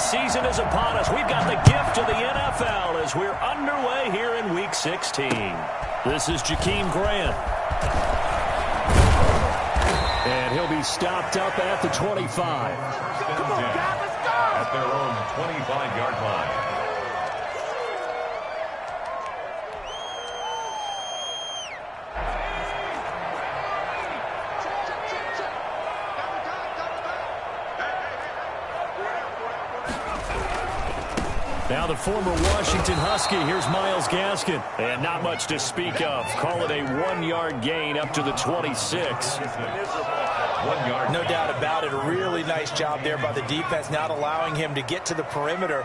season is upon us. We've got the gift of the NFL as we're underway here in Week 16. This is Jakeem Grant. And he'll be stopped up at the 25. Come on, guys, let's go! At their own 25-yard line. Now the former Washington Husky, here's Myles Gaskin. And not much to speak of. Call it a 1-yard gain up to the 26. 1 yard. No doubt about it. A really nice job there by the defense, not allowing him to get to the perimeter.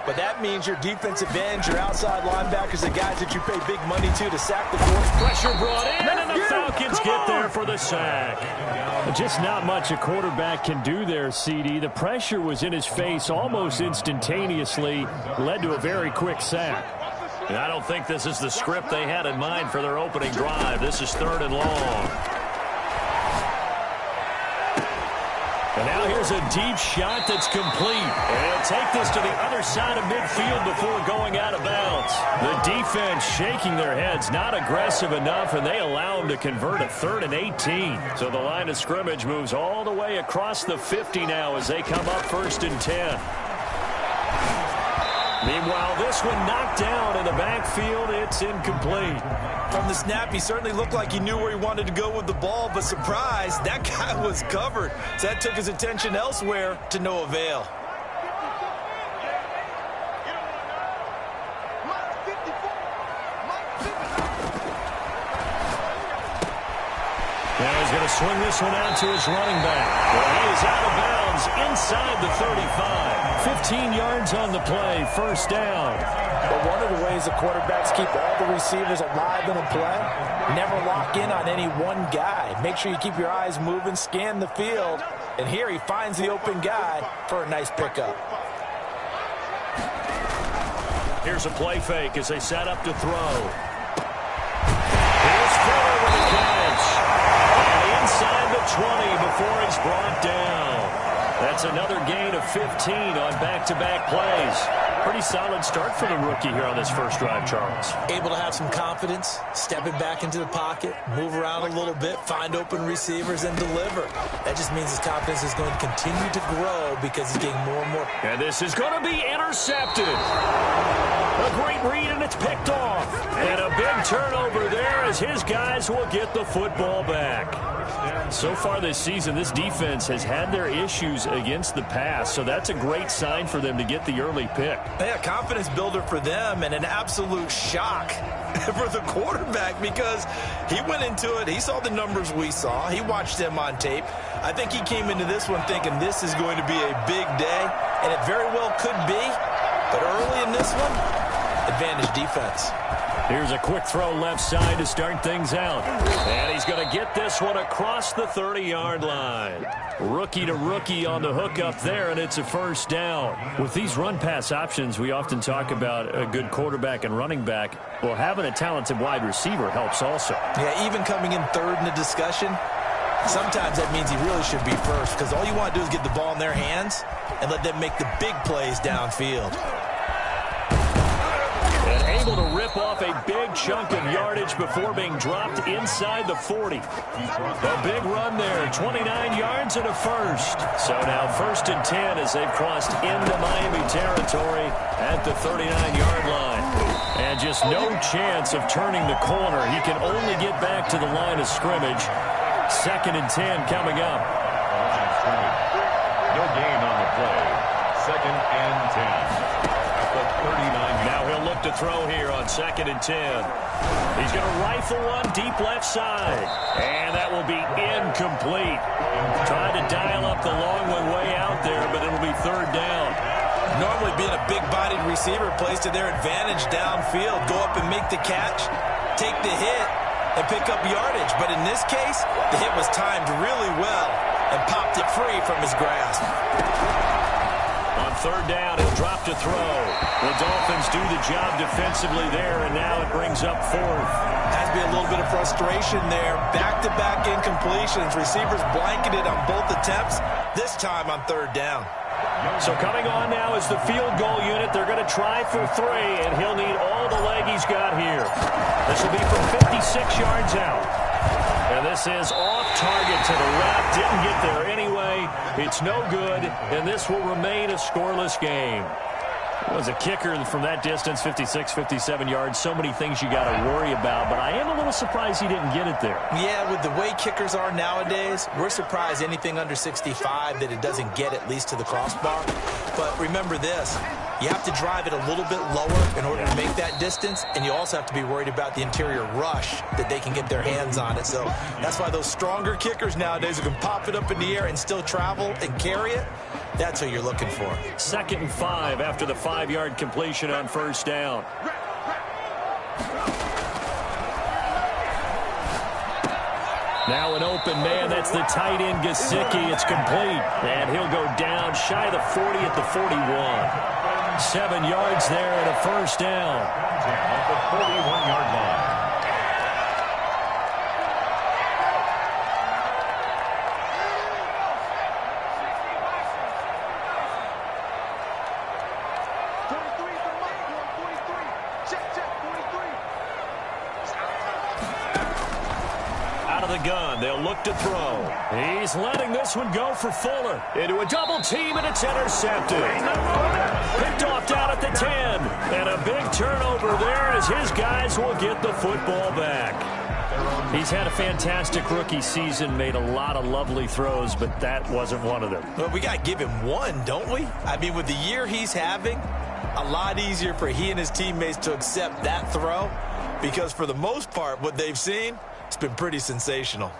But that means your defensive ends, your outside linebackers, the guys that you pay big money to sack the quarterback. Pressure brought in, and the Falcons get there for the sack. Just not much a quarterback can do there, CD. The pressure was in his face almost instantaneously, led to a very quick sack. And I don't think this is the script they had in mind for their opening drive. This is 3rd and long. And now here's a deep shot that's complete. And he'll take this to the other side of midfield before going out of bounds. The defense shaking their heads, not aggressive enough, and they allow him to convert a 3rd and 18. So the line of scrimmage moves all the way across the 50 now as they come up 1st and 10. Meanwhile, this one knocked down in the backfield. It's incomplete. From the snap, he certainly looked like he knew where he wanted to go with the ball, but surprise, that guy was covered. So that took his attention elsewhere to no avail. Now he's going to swing this one out to his running back. Well, he is out of bounds inside the 35. 15 yards on the play, 1st down. But one of the ways the quarterbacks keep all the receivers alive in a play, never lock in on any one guy. Make sure you keep your eyes moving, scan the field. And here he finds the open guy for a nice pickup. Here's a play fake as they set up to throw. Here's Fuller with a catch. And inside the 20 before he's brought down. That's another gain of 15 on back-to-back plays. Pretty solid start for the rookie here on this first drive, Charles. Able to have some confidence, stepping back into the pocket, move around a little bit, find open receivers, and deliver. That just means his confidence is going to continue to grow because he's getting more and more. And this is going to be intercepted. A great read, and it's picked off. And a big turnover there as his guys will get the football back. So far this season, this defense has had their issues against the pass, so that's a great sign for them to get the early pick. Yeah, confidence builder for them and an absolute shock for the quarterback because he went into it. He saw the numbers we saw. He watched them on tape. I think he came into this one thinking this is going to be a big day, and it very well could be. But early in this one, advantage defense. Here's a quick throw left side to start things out. And he's going to get this one across the 30-yard line. Rookie to rookie on the hook up there, and it's a 1st down. With these run-pass options, we often talk about a good quarterback and running back. Well, having a talented wide receiver helps also. Yeah, even coming in 3rd in the discussion, sometimes that means he really should be first because all you want to do is get the ball in their hands and let them make the big plays downfield. Able to rip off a big chunk of yardage before being dropped inside the 40. A big run there, 29 yards and a 1st. So now 1st and 10 as they've crossed into Miami territory at the 39-yard line. And just no chance of turning the corner. He can only get back to the line of scrimmage. 2nd and 10 coming up. No gain on the play. 2nd and 10. Now he'll look to throw here on 2nd and 10. He's going to rifle one deep left side. And that will be incomplete. Tried to dial up the long one way out there, but it'll be 3rd down. Normally being a big-bodied receiver plays to their advantage downfield. Go up and make the catch, take the hit, and pick up yardage. But in this case, the hit was timed really well and popped it free from his grasp. On 3rd down, he'll drop to throw. The Dolphins do the job defensively there, and now it brings up 4th. Has to be a little bit of frustration there. Back-to-back incompletions. Receivers blanketed on both attempts, this time on 3rd down. So coming on now is the field goal unit. They're going to try for 3, and he'll need all the leg he's got here. This will be from 56 yards out. And this is off target to the left. Didn't get there anyway. It's no good, and this will remain a scoreless game. It was a kicker from that distance, 56, 57 yards. So many things you got to worry about, but I am a little surprised he didn't get it there. Yeah, with the way kickers are nowadays, we're surprised anything under 65 that it doesn't get at least to the crossbar. But remember this, you have to drive it a little bit lower in order to make that distance, and you also have to be worried about the interior rush that they can get their hands on it. So that's why those stronger kickers nowadays who can pop it up in the air and still travel and carry it, that's what you're looking for. 2nd and 5 after the 5-yard completion on first down. Now an open man. That's the tight end, Gesicki. It's complete. And he'll go down shy of the 40 at the 41. 7 yards there and a first down. At the 41-yard line. Gun. They'll look to throw. He's letting this one go for Fuller. Into a double team, and it's intercepted. Picked off down at the 10. And a big turnover there as his guys will get the football back. He's had a fantastic rookie season, made a lot of lovely throws, but that wasn't one of them. Well, we got to give him one, don't we? I mean, with the year he's having, a lot easier for he and his teammates to accept that throw because for the most part, what they've seen, it's been pretty sensational.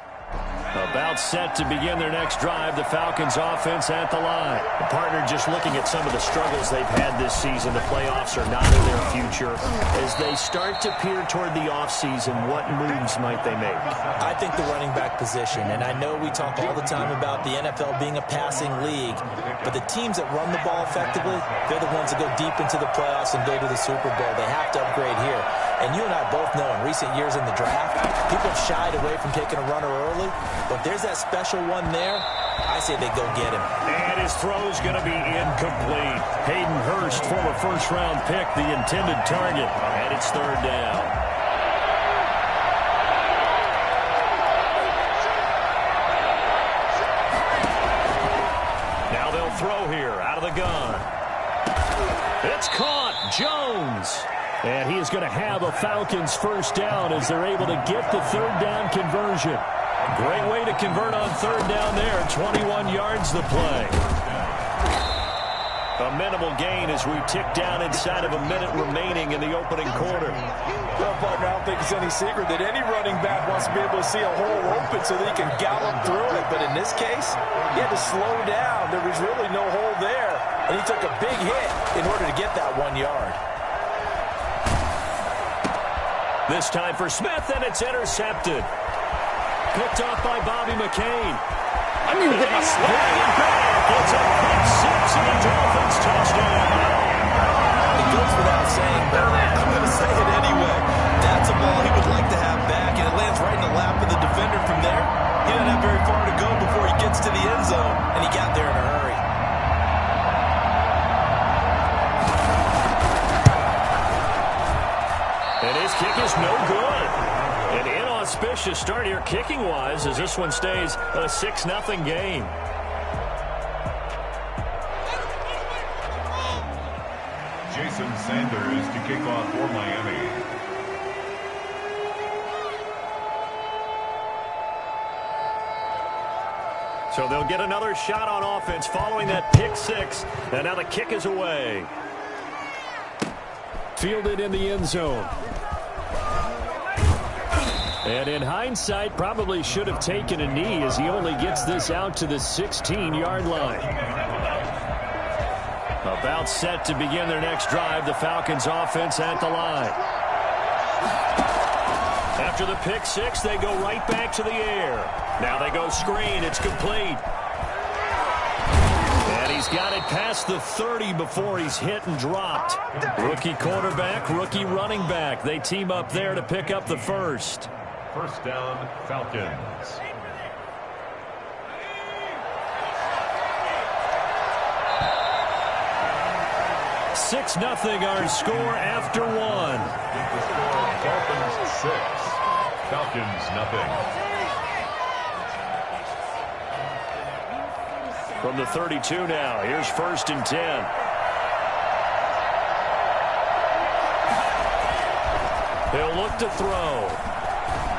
About set to begin their next drive, the Falcons offense at the line. The partner just looking at some of the struggles they've had this season. The playoffs are not in their future. As they start to peer toward the offseason, what moves might they make? I think the running back position, and I know we talk all the time about the NFL being a passing league, but the teams that run the ball effectively, they're the ones that go deep into the playoffs and go to the Super Bowl. They have to upgrade here. And you and I both know in recent years in the draft, people have shied away from taking a runner early. But if there's that special one there, I say they go get him. And his throw's going to be incomplete. Hayden Hurst, former first-round pick, the intended target. And it's 3rd down. Now they'll throw here out of the gun. It's caught. Jones. And he is going to have a Falcons first down as they're able to get the 3rd down conversion. Great way to convert on 3rd down there. 21 yards the play. A minimal gain as we tick down inside of a minute remaining in the opening quarter. Well, partner, I don't think it's any secret that any running back wants to be able to see a hole open so that he can gallop through it. But in this case, he had to slow down. There was really no hole there. And he took a big hit in order to get that 1 yard. This time for Smith, and it's intercepted. Picked off by Bobby McCain. I need to get my Sliding back. It's a pick 6 and a Dolphins touchdown. It goes without saying, but I'm going to say it anyway. That's a ball he would like to have back, and it lands right in the lap of the defender from there. He doesn't have very far to go before he gets to the end zone, and he got there in a hurry. And his kick is no good. An inauspicious start here kicking-wise as this one stays a 6-0 game. Jason Sanders to kick off for Miami. So they'll get another shot on offense following that pick 6. And now the kick is away. Fielded in the end zone. And in hindsight, probably should have taken a knee as he only gets this out to the 16-yard line. About set to begin their next drive, the Falcons offense at the line. After the pick 6, they go right back to the air. Now they go screen. It's complete. And he's got it past the 30 before he's hit and dropped. Rookie quarterback, rookie running back. They team up there to pick up the first. First down, Falcons. 6-0 our score after one. Dolphins 6, Falcons nothing. From the 32 now, here's 1st and 10. He'll look to throw.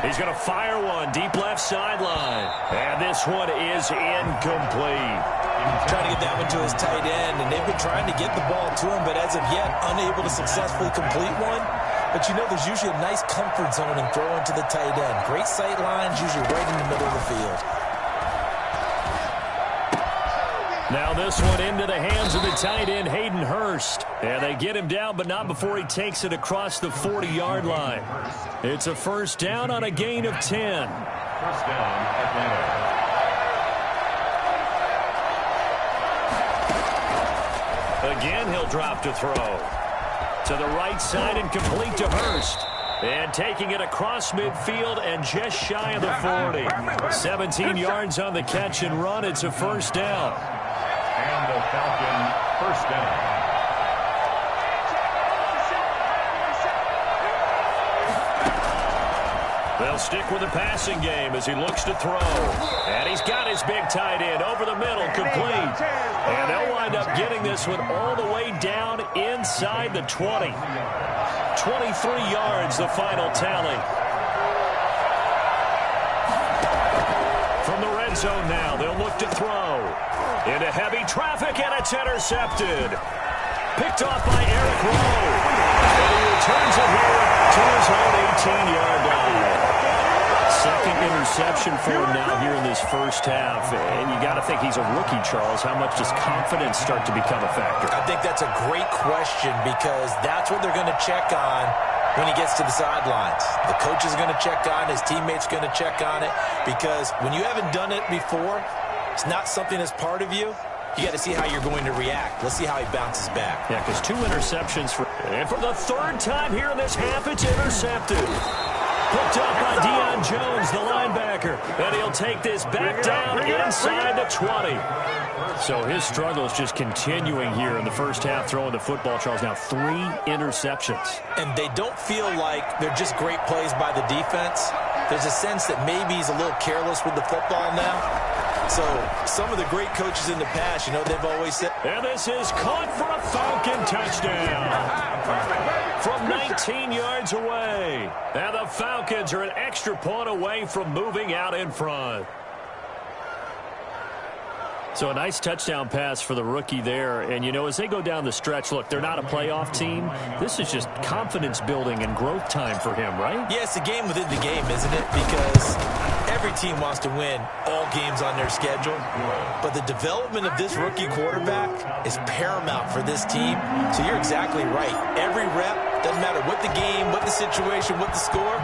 He's going to fire one deep left sideline. And this one is incomplete. Trying to get that one to his tight end, and they've been trying to get the ball to him, but as of yet, unable to successfully complete one. But you know, there's usually a nice comfort zone in throwing to the tight end. Great sight lines, usually right in the middle of the field. Now this one into the hands of the tight end, Hayden Hurst. And they get him down, but not before he takes it across the 40-yard line. It's a 1st down on a gain of 10. 1st down, Atlanta. Again, he'll drop to throw. To the right side and complete to Hurst. And taking it across midfield and just shy of the 40. 17 yards on the catch and run. It's a 1st down. And the Falcon 1st down. They'll stick with the passing game as he looks to throw. And he's got his big tight end over the middle, complete. And they'll wind up getting this one all the way down inside the 20. 23 yards, the final tally. From the red zone now, they'll look to throw. Into heavy traffic, and it's intercepted. Picked off by Eric Rowe. And he returns it here to his own 18-yard line. Second interception for him now here in this 1st half. And you got to think he's a rookie, Charles. How much does confidence start to become a factor? I think that's a great question because that's what they're going to check on when he gets to the sidelines. The coach is going to check on it. His teammates are going to check on it because when you haven't done it before, it's not something that's part of you. You got to see how you're going to react. Let's see how he bounces back. Yeah, because 2 interceptions. And for the 3rd time here in this half, it's intercepted. Picked up by Deion Jones, the linebacker. And he'll take this back down inside the 20. So his struggle is just continuing here in the 1st half, throwing the football, Charles. Now 3 interceptions. And they don't feel like they're just great plays by the defense. There's a sense that maybe he's a little careless with the football now. So some of the great coaches in the past, you know, they've always said. And this is caught for a Falcon touchdown. From 19 yards away. And the Falcons are an extra point away from moving out in front. So a nice touchdown pass for the rookie there. And, you know, as they go down the stretch, look, they're not a playoff team. This is just confidence building and growth time for him, right? Yeah, it's a game within the game, isn't it? Because every team wants to win all games on their schedule. But the development of this rookie quarterback is paramount for this team. So you're exactly right. Every rep, doesn't matter what the game, what the situation, what the score,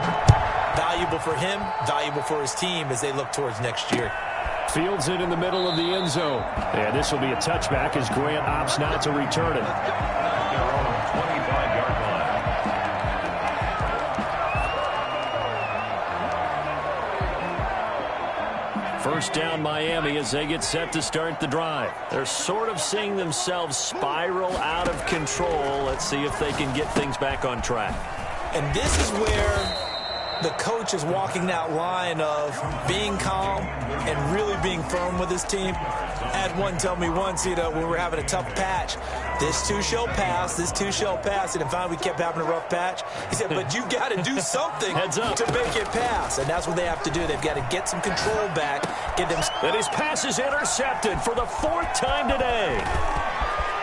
valuable for him, valuable for his team as they look towards next year. Fields it in the middle of the end zone. And this will be a touchback as Grant opts not to return it. They're on the 25-yard line. 1st down Miami as they get set to start the drive. They're sort of seeing themselves spiral out of control. Let's see if they can get things back on track. And this is where the coach is walking that line of being calm and really being firm with his team. I had one tell me once, you know, when we were having a tough patch, this too shall pass, this too shall pass. And finally we kept having a rough patch. He said, but you got to do something to make it pass. And that's what they have to do. They've got to get some control back. Get them. And his pass is intercepted for the 4th time today.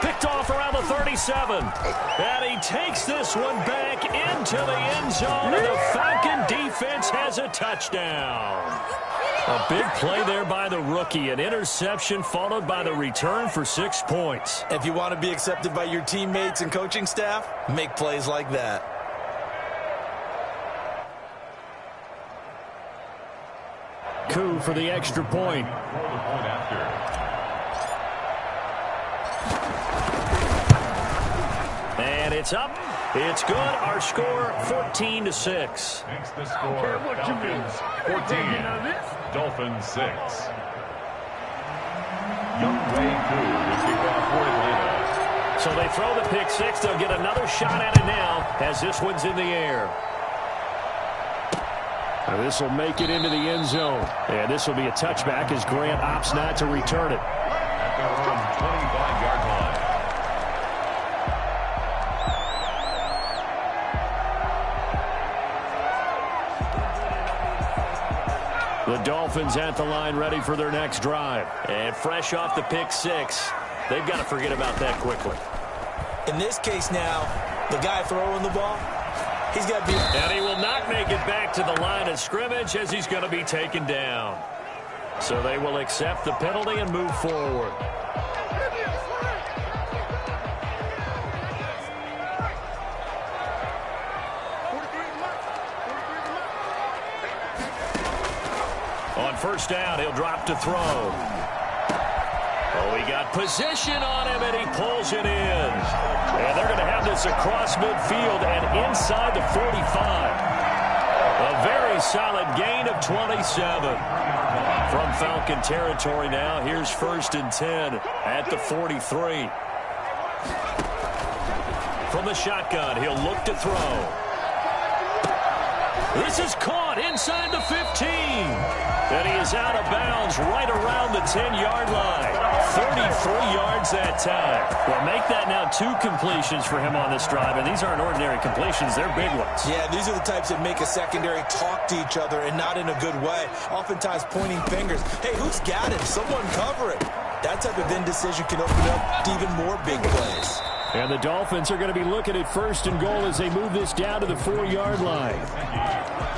Picked off around the 37. And he takes this one back into the end zone. And the Falcon defense has a touchdown. A big play there by the rookie. An interception followed by the return for 6 points. If you want to be accepted by your teammates and coaching staff, make plays like that. Coup for the extra point. And it's up. It's good. Our score, 14-6. Makes the score Falcons 14, Dolphins 6. Young Wei Koo will kick off for Atlanta. So So they throw the pick six. They'll get another shot at it now as this one's in the air. This will make it into the end zone. And this will be a touchback as Grant opts not to return it. At their own 25-yard line. The Dolphins at the line ready for their next drive. And fresh off the pick six, they've got to forget about that quickly. In this case now, the guy throwing the ball, he's got to be... And he will not make it back to the line of scrimmage as he's going to be taken down. So they will accept the penalty and move forward. On first down, he'll drop to throw. Oh, he got position on him, and he pulls it in. And they're going to have this across midfield and inside the 45. A very solid gain of 27. From Falcon territory now, here's 1st and 10 at the 43. From the shotgun, he'll look to throw. This is caught inside the 15. And he is out of bounds right around the 10-yard line. 33 yards that time. Well, make that now 2 completions for him on this drive. And these aren't ordinary completions. They're big ones. Yeah, these are the types that make a secondary talk to each other and not in a good way. Oftentimes pointing fingers. Hey, who's got him? Someone cover it. That type of indecision can open up to even more big plays. And the Dolphins are going to be looking at 1st and goal as they move this down to the 4-yard line.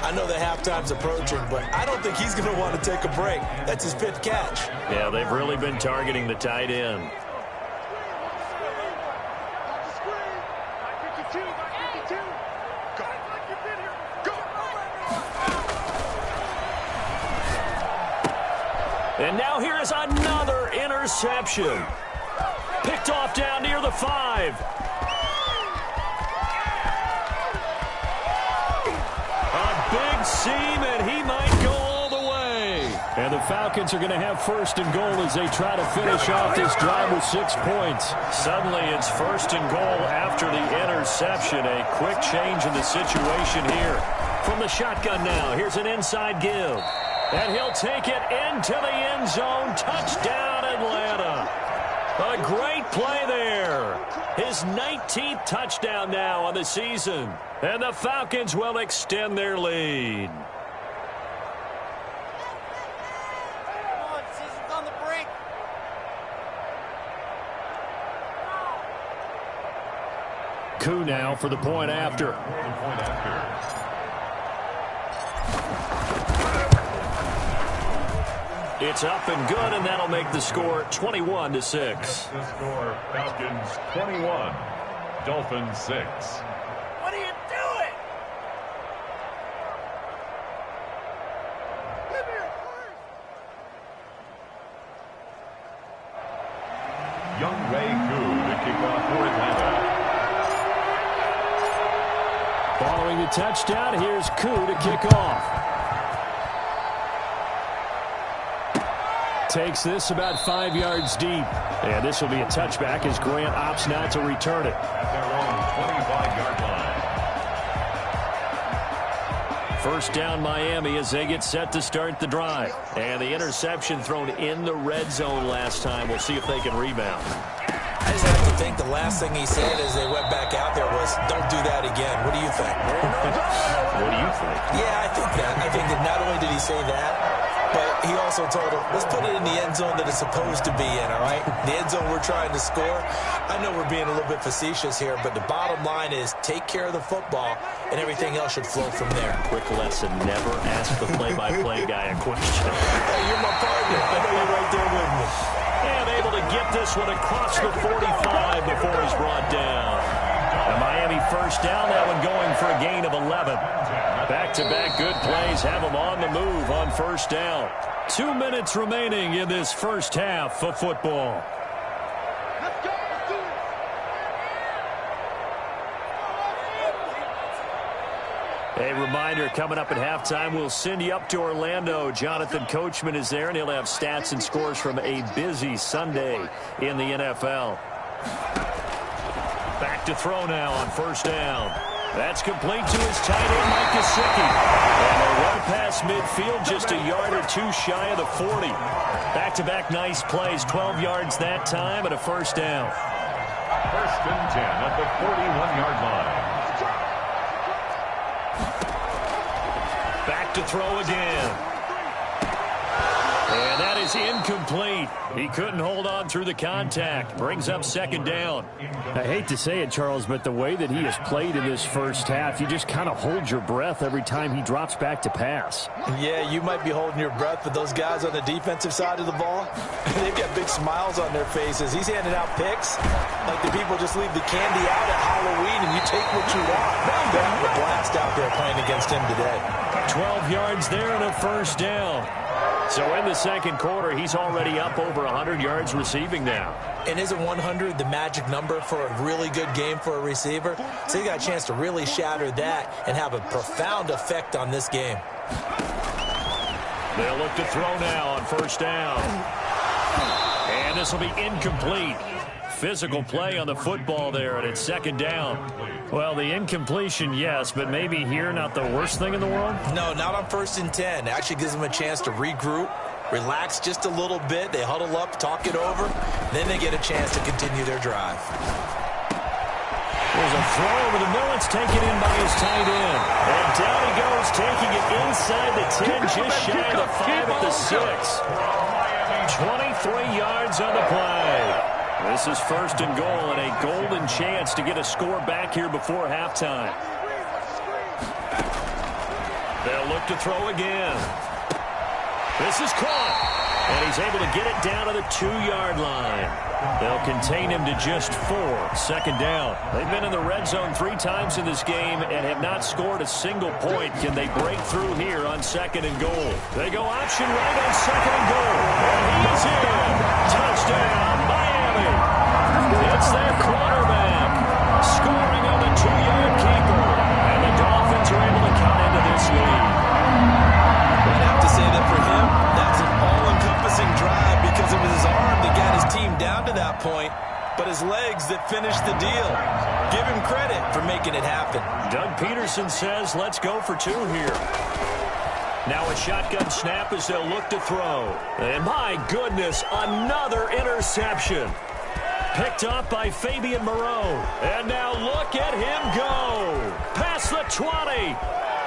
I know that halftime's approaching, but I don't think he's going to want to take a break. That's his 5th catch. Yeah, they've really been targeting the tight end. And now here is another interception. Picked off down near the 5. A big seam, and he might go all the way. And the Falcons are going to have 1st and goal as they try to finish off this drive with 6 points. Suddenly it's 1st and goal after the interception. A quick change in the situation here. From the shotgun now, here's an inside give. And he'll take it into the end zone. Touchdown, Atlanta. A great play there. His 19th touchdown now on the season. And the Falcons will extend their lead. Come on, season's on the brink. Koo now for the point after. It's up and good, and that'll make the score 21-6. The score, Falcons 21, Dolphins 6. What are you doing? Come here first. Young Ray Koo to kick off for Atlanta. Following the touchdown, here's Koo to kick off. Takes this about 5 yards deep. And this will be a touchback as Grant opts not to return it. At their own 25-yard line. 1st down Miami as they get set to start the drive. And the interception thrown in the red zone last time. We'll see if they can rebound. I just have to think the last thing he said as they went back out there was, don't do that again. What do you think? What do you think? Yeah, I think that. I think that not only did he say that, but he also told him, let's put it in the end zone that it's supposed to be in, all right? The end zone we're trying to score. I know we're being a little bit facetious here, but the bottom line is take care of the football, and everything else should flow from there. Quick lesson, never ask the play-by-play guy a question. Hey, you're my partner. I know you're right there with me. And able to get this one across the 45 before he's brought down. A Miami 1st down, that one going for a gain of 11. Back-to-back good plays have them on the move on 1st down. 2 minutes remaining in this first half of football. Let's go. Let's do it. A reminder, coming up at halftime, we'll send you up to Orlando. Jonathan Coachman is there, and he'll have stats and scores from a busy Sunday in the NFL. Back to throw now on first down. That's complete to his tight end, Mike Gesicki. And they run past midfield just a yard or two shy of the 40. Back-to-back nice plays, 12 yards that time and a first down. First and 10 at the 41-yard line. Back to throw again. And that is incomplete. He couldn't hold on through the contact. Brings up second down. I hate to say it, Charles, but the way that he has played in this first half, you just kind of hold your breath every time he drops back to pass. Yeah, you might be holding your breath, but those guys on the defensive side of the ball, they've got big smiles on their faces. He's handing out picks like the people just leave the candy out at Halloween and you take what you want. They're having a blast out there playing against him today. 12 yards there and a first down. So in the second quarter, he's already up over 100 yards receiving now. And isn't 100 the magic number for a really good game for a receiver? So you got a chance to really shatter that and have a profound effect on this game. They'll look to throw now on first down. And this will be incomplete. Physical play on the football there, and it's second down. Well, the incompletion, yes, but maybe here not the worst thing in the world? No, not on first and 10. It actually gives them a chance to regroup, relax just a little bit. They huddle up, talk it over. Then they get a chance to continue their drive. There's a throw over the middle. It's taken in by his tight end. And down he goes, taking it inside the 10, just shy of the 5 at the 6. 23 yards on the play. This is first and goal and a golden chance to get a score back here before halftime. They'll look to throw again. This is caught. And he's able to get it down to the 2-yard line. They'll contain him to just 4. Second down. They've been in the red zone 3 times in this game and have not scored a single point. Can they break through here on second and goal? They go option right on second and goal. And he's in. Touchdown, Miami. It's their quarterback scoring on the 2-yard keeper. And the Dolphins are able to cut into this lead. I'd have to say that for him, that's an all-encompassing drive because it was his arm that got his team down to that point, but his legs that finished the deal. Give him credit for making it happen. Doug Peterson says, let's go for 2 here. Now a shotgun snap as they'll look to throw. And my goodness, another interception. Picked up by Fabian Moreau. And now look at him go. Past the 20.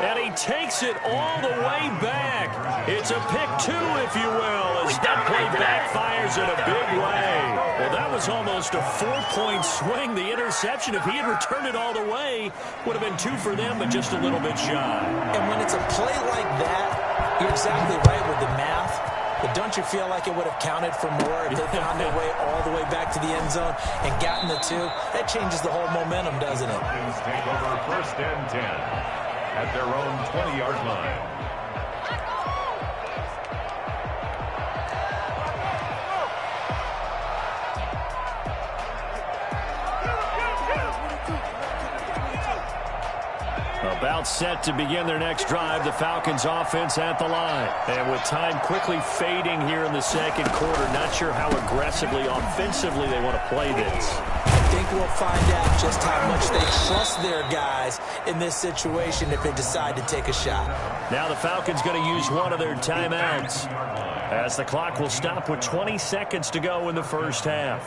And he takes it all the way back. It's a pick 2, if you will, as that play backfires in a big way. Well, that was almost a 4-point swing. The interception, if he had returned it all the way, would have been 2 for them, but just a little bit shy. And when it's a play like that, you're exactly right with the math. But don't you feel like it would have counted for more if they found their way all the way back to the end zone and gotten the 2? That changes the whole momentum, doesn't it? Take over first and 10 at their own 20-yard line. About set to begin their next drive, the Falcons offense at the line. And with time quickly fading here in the second quarter, not sure how aggressively, offensively they want to play this. I think we'll find out just how much they trust their guys in this situation if they decide to take a shot. Now the Falcons going to use one of their timeouts as the clock will stop with 20 seconds to go in the first half.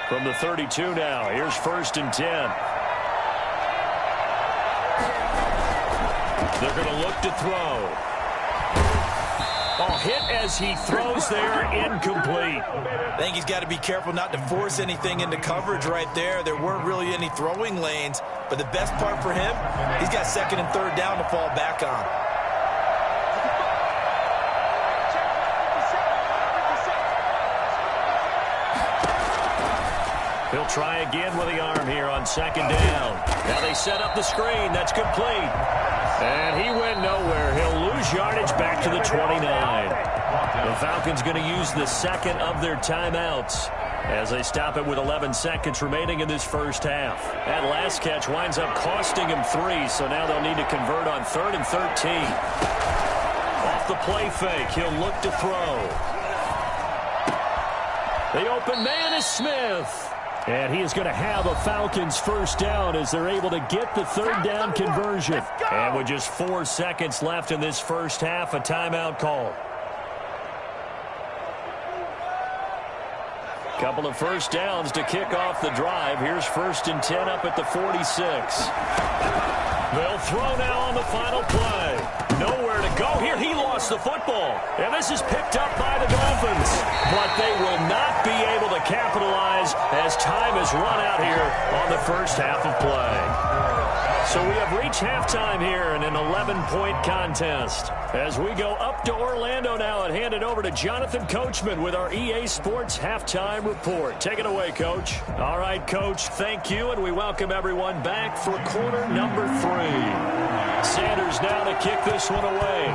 From the 32 now, here's first and 10. They're going to look to throw. Oh, hit as he throws there, incomplete. I think he's got to be careful not to force anything into coverage right there. There weren't really any throwing lanes, but the best part for him, he's got second and third down to fall back on. He'll try again with the arm here on second down. Now they set up the screen. That's complete. And he went nowhere. He'll lose yardage back to the 29. The Falcons going to use the second of their timeouts as they stop it with 11 seconds remaining in this first half. That last catch winds up costing him 3, so now they'll need to convert on 3rd and 13. Off the play fake, he'll look to throw. The open man is Smith. And he is going to have a Falcons first down as they're able to get the 3rd down conversion. And with just 4 seconds left in this first half, a timeout call. Couple of first downs to kick off the drive. Here's 1st and 10 up at the 46. They'll throw now on the final play. Nowhere to go here. He lost the football. And this is picked up by the Dolphins. But they will not be able to capitalize as time has run out here on the first half of play. So we have reached halftime here in an 11-point contest. As we go up to Orlando now and hand it over to Jonathan Coachman with our EA Sports Halftime Report. Take it away, Coach. All right, Coach, thank you, and we welcome everyone back for quarter number 3. Sanders now to kick this one away.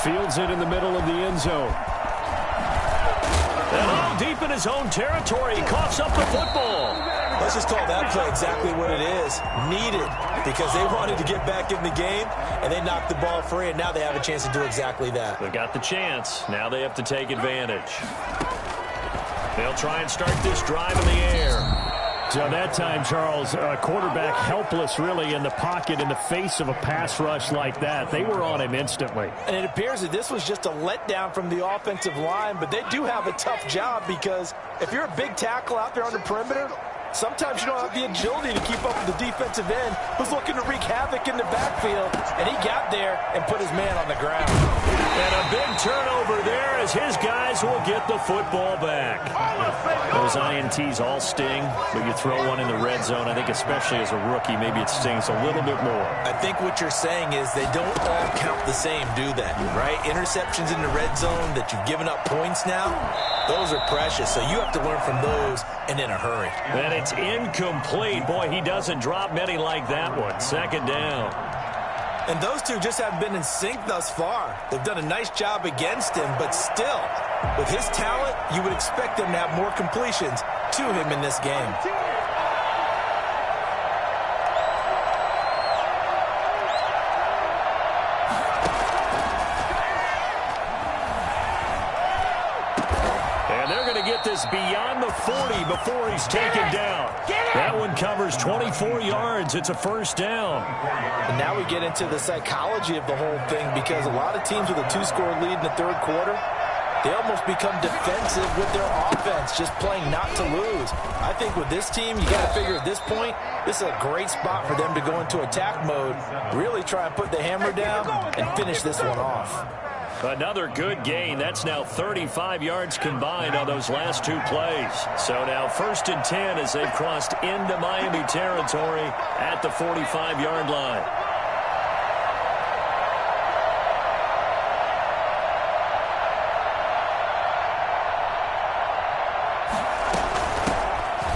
Fields it in the middle of the end zone. And deep in his own territory, he coughs up the football. Let's just call that play exactly what it is. Needed, because they wanted to get back in the game, and they knocked the ball free, and now they have a chance to do exactly that. They got the chance. Now they have to take advantage. They'll try and start this drive in the air. So that time, Charles, quarterback helpless really in the pocket in the face of a pass rush like that. They were on him instantly. And it appears that this was just a letdown from the offensive line, but they do have a tough job because if you're a big tackle out there on the perimeter, sometimes you don't have the agility to keep up with the defensive end who's looking to wreak havoc in the backfield, and he got there and put his man on the ground. And a big turnover there as his guys will get the football back. Those INTs all sting, but you throw one in the red zone, I think especially as a rookie, maybe it stings a little bit more. I think what you're saying is they don't all count the same, do they? Right? Interceptions in the red zone that you've given up points now, those are precious, so you have to learn from those and in a hurry. And it's incomplete. Boy, he doesn't drop many like that one. 2nd down. And those two just haven't been in sync thus far. They've done a nice job against him, but still, with his talent, you would expect them to have more completions to him in this game. And they're going to get this beyond the 40 before he's taken down. That one covers 24 yards. It's a first down. And now we get into the psychology of the whole thing because a lot of teams with a 2-score lead in the 3rd quarter, they almost become defensive with their offense, just playing not to lose. I think with this team, you got to figure at this point, this is a great spot for them to go into attack mode, really try and put the hammer down and finish this one off. Another good gain. That's now 35 yards combined on those last 2 plays. So now 1st and 10 as they've crossed into Miami territory at the 45-yard line.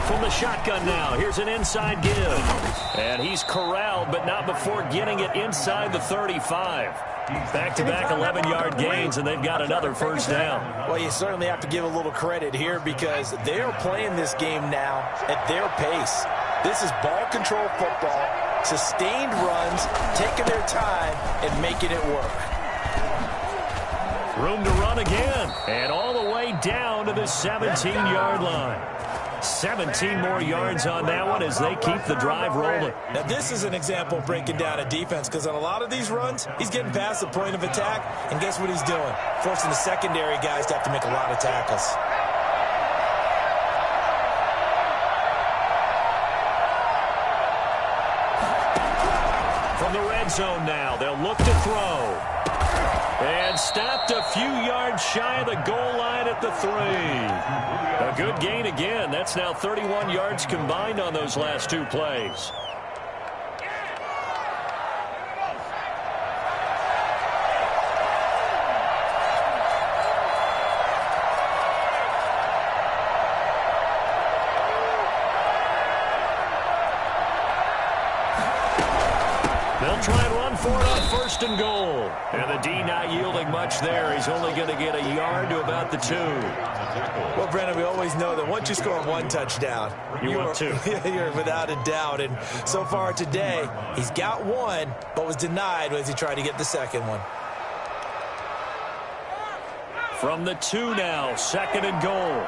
From the shotgun now, here's an inside give. And he's corralled, but not before getting it inside the 35. Back-to-back 11-yard gains, and they've got another first down. Well, you certainly have to give a little credit here because they are playing this game now at their pace. This is ball control football, sustained runs, taking their time, and making it work. Room to run again, and all the way down to the 17-yard line. 17 more yards on that one as they keep the drive rolling. Now, this is an example of breaking down a defense because on a lot of these runs, he's getting past the point of attack, and guess what he's doing? Forcing the secondary guys to have to make a lot of tackles. From the red zone now, they'll look to throw. And stopped a few yards shy of the goal line at the 3. A good gain again. That's now 31 yards combined on those last 2 plays. They'll try and run for it on 1st and goal. And the D not yielding much there. He's only going to get a yard to about the 2. Well, Brennan, we always know that once you score 1 touchdown, you want 2. You're without a doubt. And so far today, he's got 1, but was denied as he tried to get the second one. From the 2 now, 2nd and goal.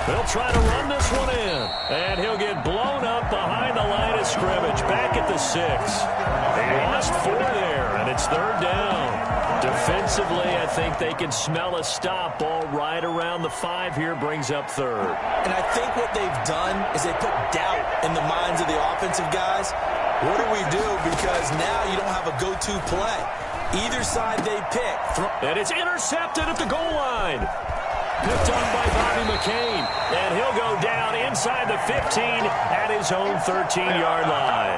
They'll try to run this one in. And he'll get blown up behind the line of scrimmage. Back at the 6. They lost 4 there, and it's 3rd down. Defensively, I think they can smell a stop. Ball right around the 5 here, brings up 3rd. And I think what they've done is they put doubt in the minds of the offensive guys. What do we do? Because now you don't have a go-to play. Either side they pick. And it's intercepted at the goal line. Picked up by Bobby McCain. And he'll go down inside the 15 at his own 13-yard line.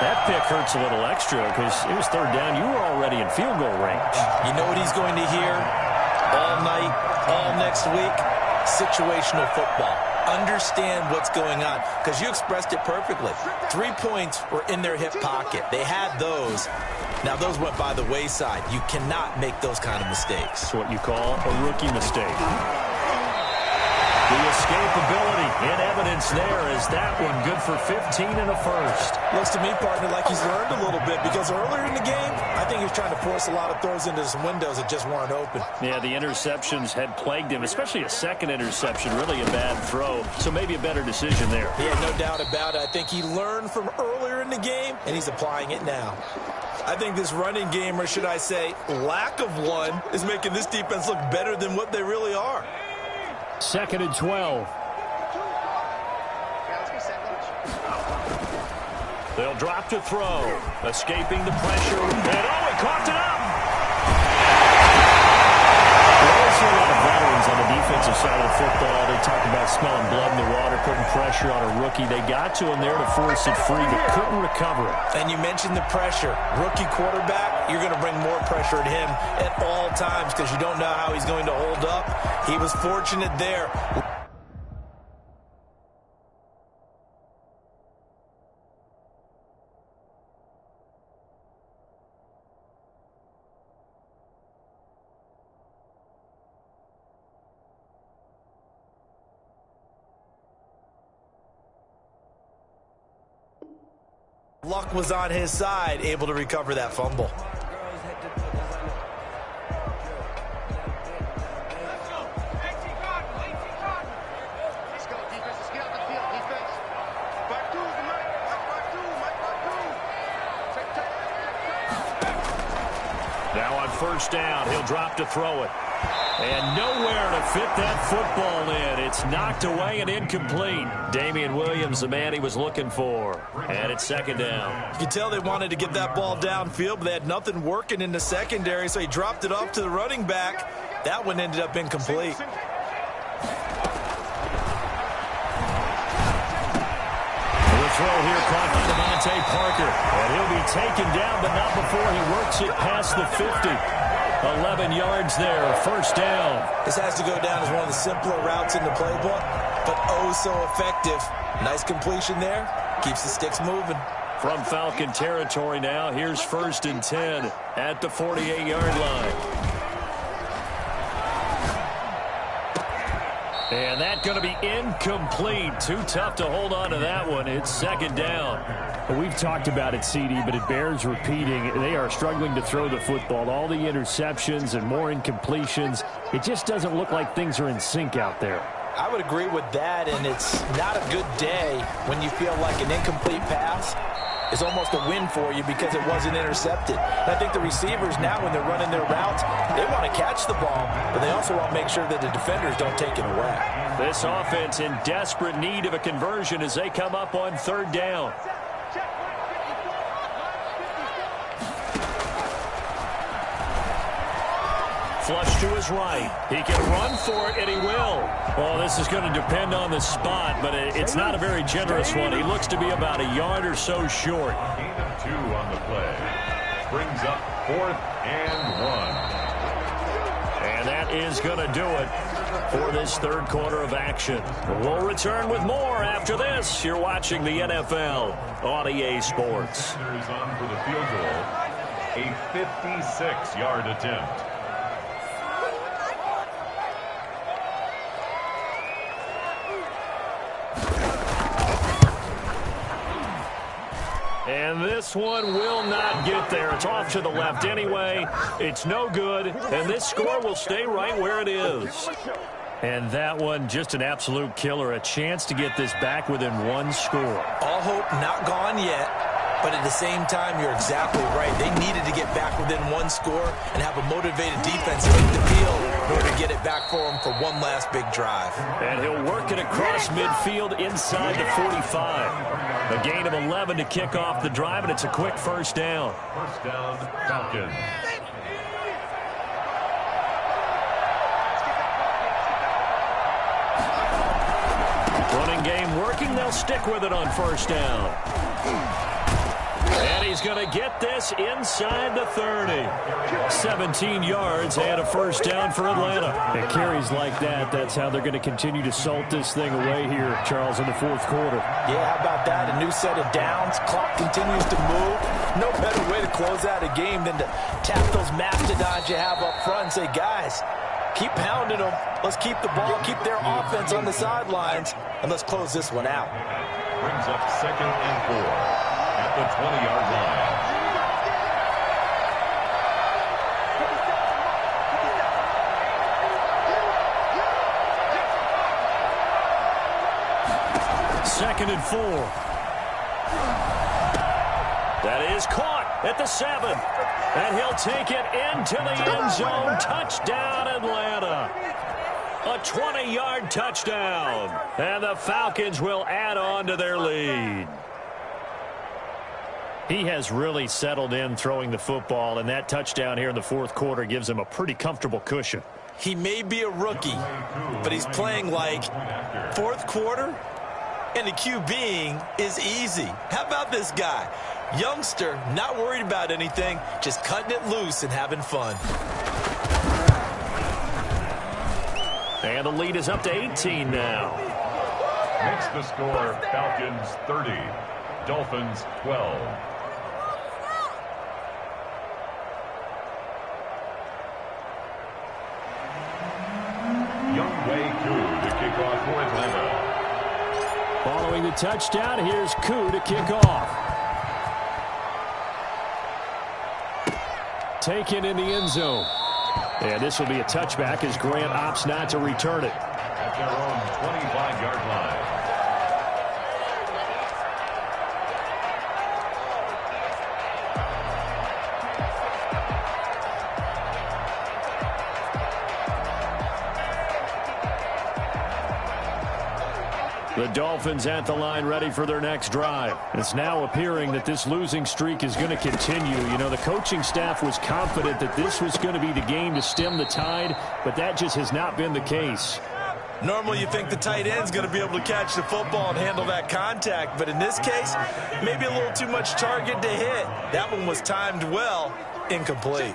That pick hurts a little extra because it was 3rd down. You were already in field goal range. You know what he's going to hear all night, all next week? Situational football. Understand what's going on, because you expressed it perfectly. 3 points were in their hip pocket. They had those. Now, those went by the wayside. You cannot make those kind of mistakes. It's what you call a rookie mistake. The escapability in evidence there is that one good for 15 and a 1st. Looks to me, partner, like he's learned a little bit, because earlier in the game, I think he was trying to force a lot of throws into some windows that just weren't open. Yeah, the interceptions had plagued him, especially a second interception, really a bad throw. So maybe a better decision there. Yeah, no doubt about it. I think he learned from earlier in the game, and he's applying it now. I think this running game, or should I say lack of one, is making this defense look better than what they really are. 2nd and 12. They'll drop to throw. Escaping the pressure. And he caught it up. There's a lot of veterans on the defensive side of the football. They talk about smelling blood in the water, putting pressure on a rookie. They got to him there to force it free, but couldn't recover it. And you mentioned the pressure. Rookie quarterback, you're going to bring more pressure at him at all times because you don't know how he's going to hold up. He was fortunate there. Luck was on his side, able to recover that fumble. Now on 1st down, he'll drop to throw it. And nowhere to fit that football in. It's knocked away and incomplete. Damian Williams, the man he was looking for. And it's 2nd down. You can tell they wanted to get that ball downfield, but they had nothing working in the secondary, so he dropped it off to the running back. That one ended up incomplete. The throw here caught by Devontae Parker. And he'll be taken down, but not before he works it past the 50. 11 yards there, 1st down. This has to go down as one of the simpler routes in the playbook, but oh so effective. Nice completion there. Keeps the sticks moving. From Falcon territory now, here's 1st and 10 at the 48-yard line. And that's going to be incomplete. Too tough to hold on to that one. It's 2nd down. Well, we've talked about it, CD, but it bears repeating. They are struggling to throw the football. All the interceptions and more incompletions. It just doesn't look like things are in sync out there. I would agree with that, and it's not a good day when you feel like an incomplete pass is almost a win for you because it wasn't intercepted. And I think the receivers now, when they're running their routes, they want to catch the ball, but they also want to make sure that the defenders don't take it away. This offense in desperate need of a conversion as they come up on 3rd down. Flush to his right. He can run for it, and he will. Well, this is going to depend on the spot, but it's not a very generous one. He looks to be about a yard or so short. Gain of 2 on the play. Brings up 4th and 1. And that is going to do it for this third quarter of action. We'll return with more after this. You're watching the NFL on EA Sports. Is on for the field goal. A 56-yard attempt. And this one will not get there. It's off to the left anyway. It's no good, and this score will stay right where it is. And that one, just an absolute killer. A chance to get this back within one score. All hope not gone yet, but at the same time, you're exactly right. They needed to get back within one score and have a motivated defense take the field in order to get it back for them for one last big drive. And he'll work it across midfield inside the 45. A gain of 11 to kick off the drive, and it's a quick first down. First down, Falcons. Running game working. They'll stick with it on first down. And he's going to get this inside the 30. 17 yards and a first down for Atlanta. It carries like that. That's how they're going to continue to salt this thing away here, Charles, in the fourth quarter. Yeah, how about that? A new set of downs. Clock continues to move. No better way to close out a game than to tap those mastodons you have up front and say, guys, keep pounding them. Let's keep the ball, keep their offense on the sidelines, and let's close this one out. Brings up 2nd and 4 at the 20-yard line. Second and 4. That is caught at the 7. And he'll take it into the end zone. Touchdown, Atlanta. A 20-yard touchdown. And the Falcons will add on to their lead. He has really settled in throwing the football, and that touchdown here in the fourth quarter gives him a pretty comfortable cushion. He may be a rookie, but he's playing like fourth quarter, and the QBing is easy. How about this guy? Youngster, not worried about anything, just cutting it loose and having fun. And the lead is up to 18 now. Makes the score Falcons 30, Dolphins 12. To kick off for Atlanta. Following the touchdown, here's Koo to kick off. Taken in the end zone. And this will be a touchback as Grant opts not to return it. At their own 25-yard line. The Dolphins at the line ready for their next drive. It's now appearing that this losing streak is going to continue. You know, the coaching staff was confident that this was going to be the game to stem the tide, but that just has not been the case. Normally you think the tight end's going to be able to catch the football and handle that contact, but in this case, maybe a little too much target to hit. That one was timed well, incomplete.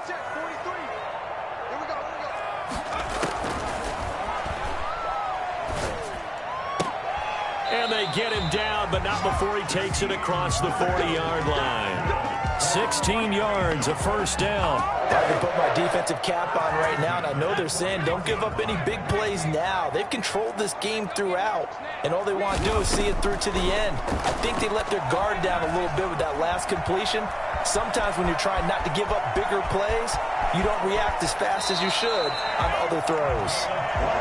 And they get him down, but not before he takes it across the 40-yard line. 16 yards, a first down. I can put my defensive cap on right now, and I know they're saying don't give up any big plays now. They've controlled this game throughout, and all they want to do is see it through to the end. I think they let their guard down a little bit with that last completion. Sometimes when you're trying not to give up bigger plays, you don't react as fast as you should on other throws.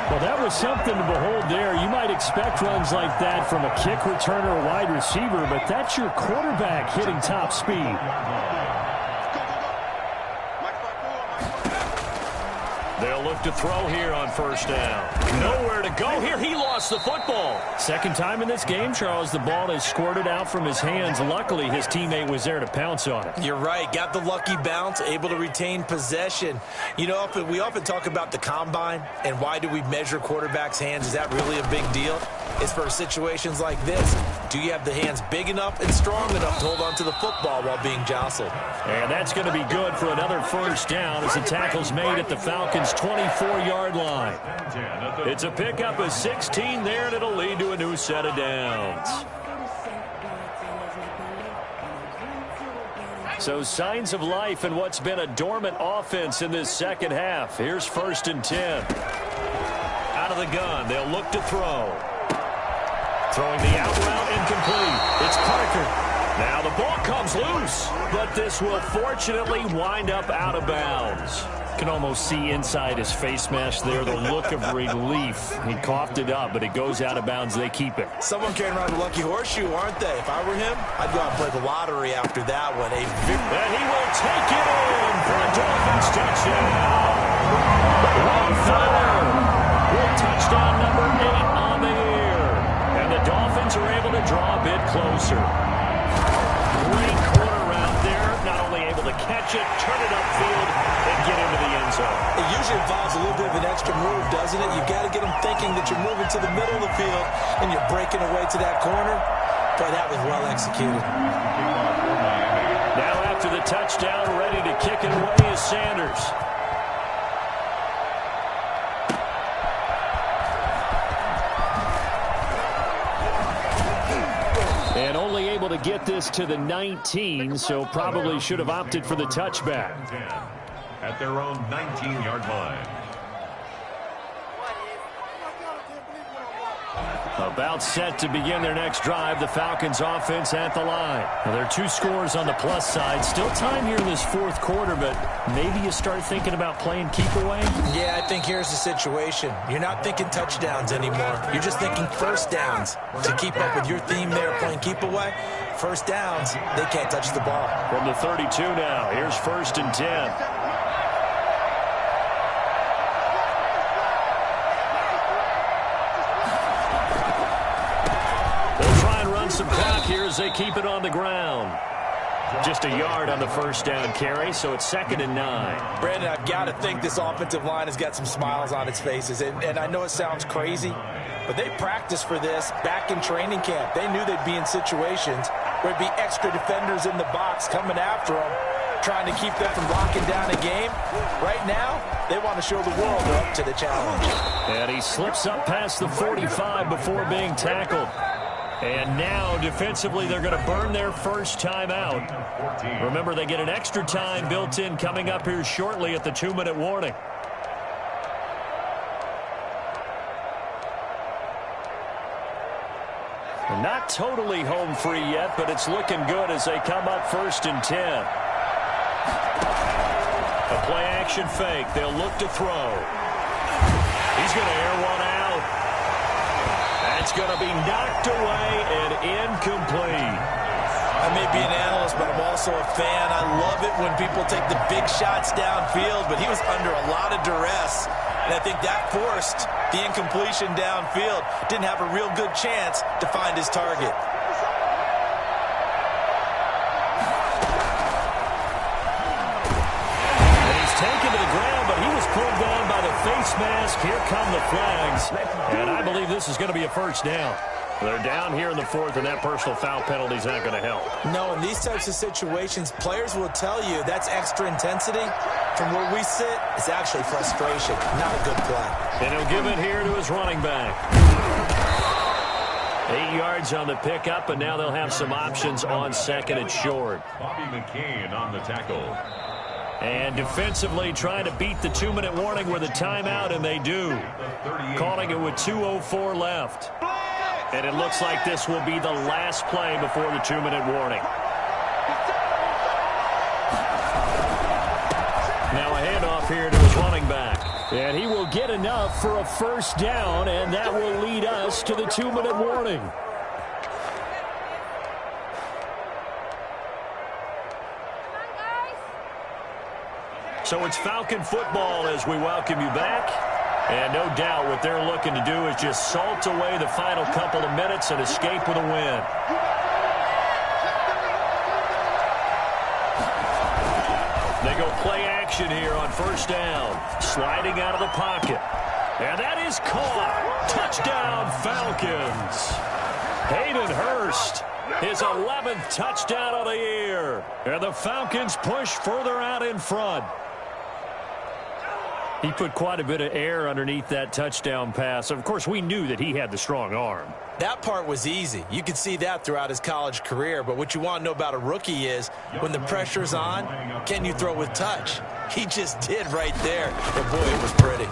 Well, that was something to behold there. You might expect runs like that from a kick returner or wide receiver, but that's your quarterback hitting top speed. They'll look to throw here on first down. Nowhere to go here. He lost the football. Second time in this game, Charles, the ball has squirted out from his hands. Luckily, his teammate was there to pounce on it. You're right. Got the lucky bounce, able to retain possession. You know, we often talk about the combine and why do we measure quarterbacks' hands. Is that really a big deal? It's for situations like this. Do you have the hands big enough and strong enough to hold on to the football while being jostled? And that's going to be good for another first down as the tackle's made at the Falcons' 24-yard line. It's a pickup of 16 there, and it'll lead to a new set of downs. So signs of life in what's been a dormant offense in this second half. Here's 1st and 10. Out of the gun, they'll look to throw. Throwing the out route incomplete. It's Parker. Now the ball comes loose, but this will fortunately wind up out of bounds. Can almost see inside his face mask there the look of relief. He coughed it up, but it goes out of bounds. They keep it. Someone carrying around a lucky horseshoe, aren't they? If I were him, I'd go out and play the lottery after that one. And he will take it in for a Dolphins touchdown. One fire. With touchdown number 8 on the year. And the Dolphins are able to draw a bit closer. Great corner route there. Not only able to catch it, turn it upfield, and get into the end zone. It usually involves a little bit of an extra move, doesn't it? You've got to get them thinking that you're moving to the middle of the field and you're breaking away to that corner. Boy, that was well executed. Now after the touchdown, ready to kick it away is Sanders. And only able to get this to the 19, so probably should have opted for the touchback. At their own 19-yard line. About set to begin their next drive, the Falcons offense at the line. Now, there are 2 scores on the plus side. Still time here in this 4th quarter, but maybe you start thinking about playing keep away? Yeah, I think here's the situation. You're not thinking touchdowns anymore. You're just thinking first downs. To keep up with your theme there, playing keep away, first downs, they can't touch the ball. From the 32 now, here's 1st and 10. Some clock here as they keep it on the ground. Just a yard on the first down carry, so it's 2nd and 9. Brandon, I've got to think this offensive line has got some smiles on its faces. And I know it sounds crazy, but they practiced for this back in training camp. They knew they'd be in situations where there'd be extra defenders in the box coming after them, trying to keep them from locking down a game. Right now, they want to show the world they're up to the challenge. And he slips up past the 45 before being tackled. And now, defensively, they're going to burn their first time out. Remember, they get an extra time built in coming up here shortly at the 2-minute warning. And not totally home free yet, but it's looking good as they come up 1st and 10. A play-action fake. They'll look to throw. He's going to air one out. It's going to be knocked away and incomplete. I may be an analyst, but I'm also a fan. I love it when people take the big shots downfield, but he was under a lot of duress, and I think that forced the incompletion downfield. Didn't have a real good chance to find his target. And he's taken to the ground, but he was pulled down by the face mask. Here come the flags, and I believe this is going to be a first down. They're down here in the 4th, and that personal foul penalty is not going to help. No, in these types of situations, players will tell you that's extra intensity. From where we sit, it's actually frustration, not a good play. And he'll give it here to his running back. 8 yards on the pickup, and now they'll have some options on 2nd and short. Bobby McCain on the tackle. And defensively trying to beat the 2-minute warning with a timeout, and they do. Calling it with 2:04 left. And it looks like this will be the last play before the 2-minute warning. Now a handoff here to his running back. And he will get enough for a first down, and that will lead us to the 2-minute warning. So it's Falcon football as we welcome you back. And no doubt what they're looking to do is just salt away the final couple of minutes and escape with a win. They go play action here on first down. Sliding out of the pocket. And that is caught. Touchdown, Falcons. Hayden Hurst, his 11th touchdown of the year. And the Falcons push further out in front. He put quite a bit of air underneath that touchdown pass. Of course, we knew that he had the strong arm. That part was easy. You could see that throughout his college career. But what you want to know about a rookie is when the pressure's on, can you throw with touch? He just did right there. But, boy, it was pretty.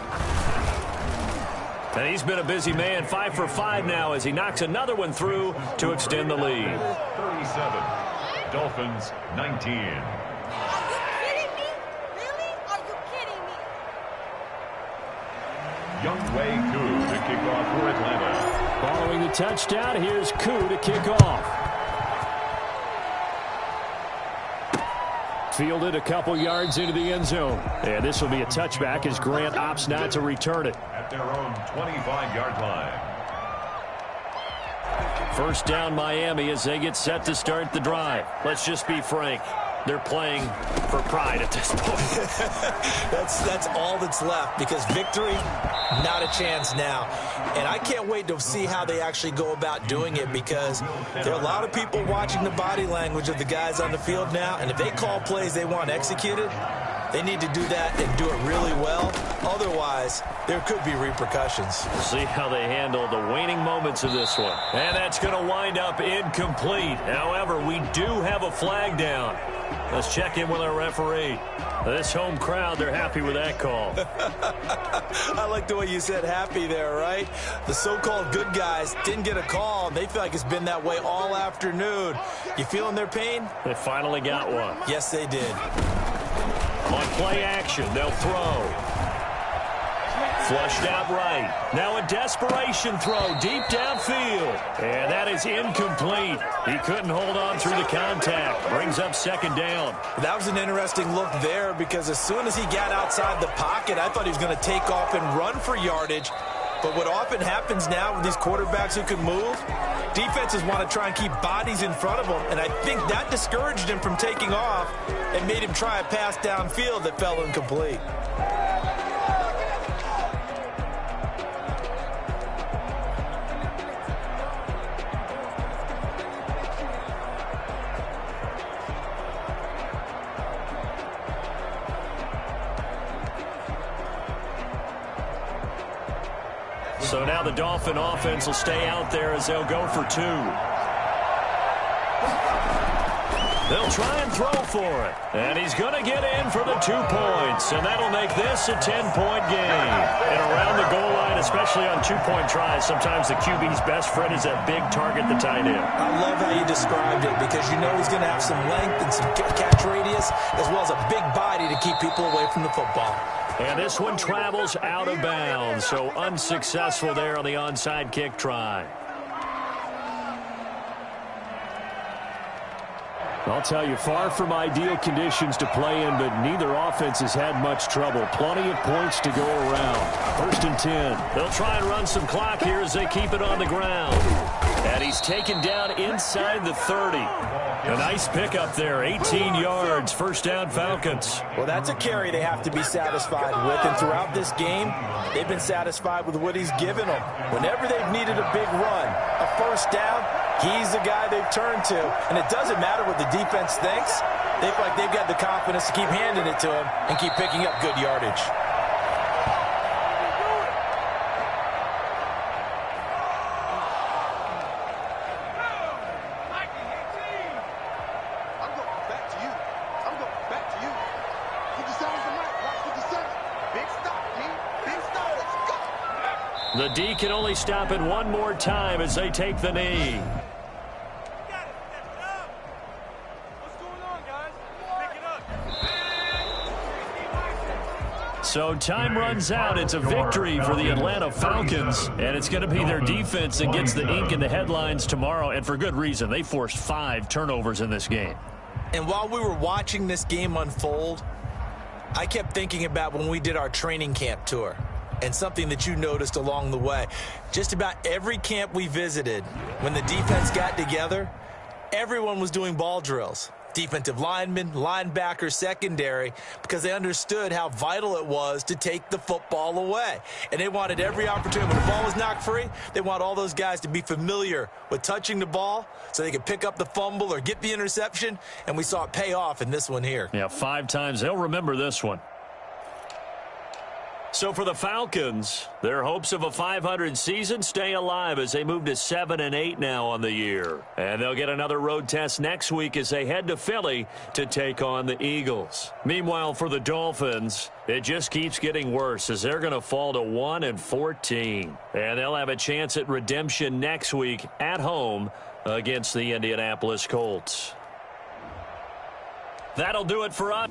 And he's been a busy man, 5 for 5 now as he knocks another one through to extend the lead. 37, Dolphins 19. Youngway Koo to kick off for Atlanta. Following the touchdown, here's Koo to kick off. Fielded a couple yards into the end zone. And this will be a touchback as Grant opts not to return it. At their own 25-yard line. First down Miami as they get set to start the drive. Let's just be frank. They're playing for pride at this point. That's all that's left because victory, not a chance now. And I can't wait to see how they actually go about doing it because there are a lot of people watching the body language of the guys on the field now. And if they call plays they want executed, they need to do that and do it really well. Otherwise, there could be repercussions. We'll see how they handle the waning moments of this one. And that's going to wind up incomplete. However, we do have a flag down. Let's check in with our referee. This home crowd, they're happy with that call. I like the way you said happy there, right? The so-called good guys didn't get a call. They feel like it's been that way all afternoon. You feeling their pain? They finally got one. Yes, they did. On play action, they'll throw. Flushed out right. Now a desperation throw deep downfield. And that is incomplete. He couldn't hold on through the contact. Brings up second down. That was an interesting look there because as soon as he got outside the pocket, I thought he was going to take off and run for yardage. But what often happens now with these quarterbacks who can move, defenses want to try and keep bodies in front of them. And I think that discouraged him from taking off and made him try a pass downfield that fell incomplete. So now the Dolphin offense will stay out there as they'll go for two. They'll try and throw for it. And he's going to get in for the 2 points. And that'll make this a 10-point game. And around the goal line, especially on two-point tries, sometimes the QB's best friend is that big target, the tight end. I love how you described it because you know he's going to have some length and some catch radius as well as a big body to keep people away from the football. And this one travels out of bounds, so unsuccessful there on the onside kick try. I'll tell you, far from ideal conditions to play in, but neither offense has had much trouble. Plenty of points to go around. First and 10. They'll try and run some clock here as they keep it on the ground. And he's taken down inside the 30. A nice pickup there, 18 yards, first down Falcons. Well, that's a carry they have to be satisfied with, and throughout this game, they've been satisfied with what he's given them. Whenever they've needed a big run, a first down, he's the guy they've turned to, and it doesn't matter what the defense thinks. They feel like they've got the confidence to keep handing it to him and keep picking up good yardage. The D can only stop it one more time as they take the knee. So time runs out. It's a victory for the Atlanta Falcons, and it's going to be their defense that gets the ink in the headlines tomorrow, and for good reason. They forced 5 turnovers in this game. And while we were watching this game unfold, I kept thinking about when we did our training camp tour and something that you noticed along the way. Just about every camp we visited, when the defense got together, everyone was doing ball drills. defensive linemen, linebackers, secondary, because they understood how vital it was to take the football away. And they wanted every opportunity. When the ball was knocked free, they want all those guys to be familiar with touching the ball so they could pick up the fumble or get the interception, and we saw it pay off in this one here. Yeah, 5 times. They'll remember this one. So for the Falcons, their hopes of a 500 season stay alive as they move to 7-8 now on the year. And they'll get another road test next week as they head to Philly to take on the Eagles. Meanwhile, for the Dolphins, it just keeps getting worse as they're going to fall to 1-14. And they'll have a chance at redemption next week at home against the Indianapolis Colts. That'll do it for us.